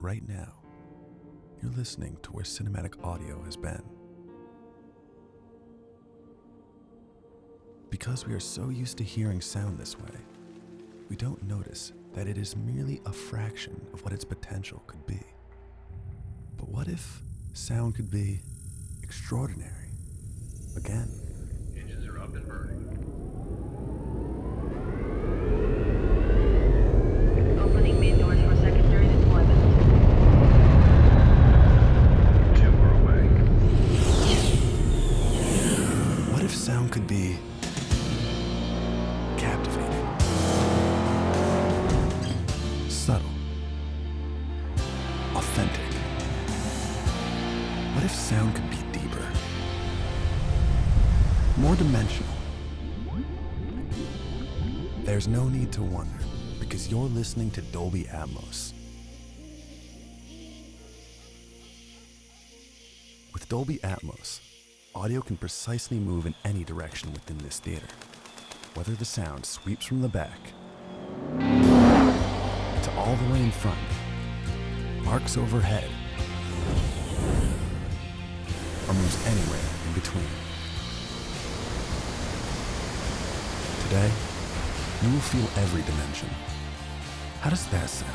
Right now, you're listening to where cinematic audio has been. Because we are so used to hearing sound this way, we don't notice that it is merely a fraction of what its potential could be. But what if sound could be extraordinary? Again. Engines are up and burning. Opening main doors for secondary deployment. 2 are away. What if sound could be captivating, subtle, authentic? What if sound could be deeper, more dimensional? There's no need to wonder, because you're listening to Dolby Atmos. With Dolby Atmos, audio can precisely move in any direction within this theater, whether the sound sweeps from the back to all the way in front, arcs overhead, or moves anywhere in between. Today, you will feel every dimension. How does that sound?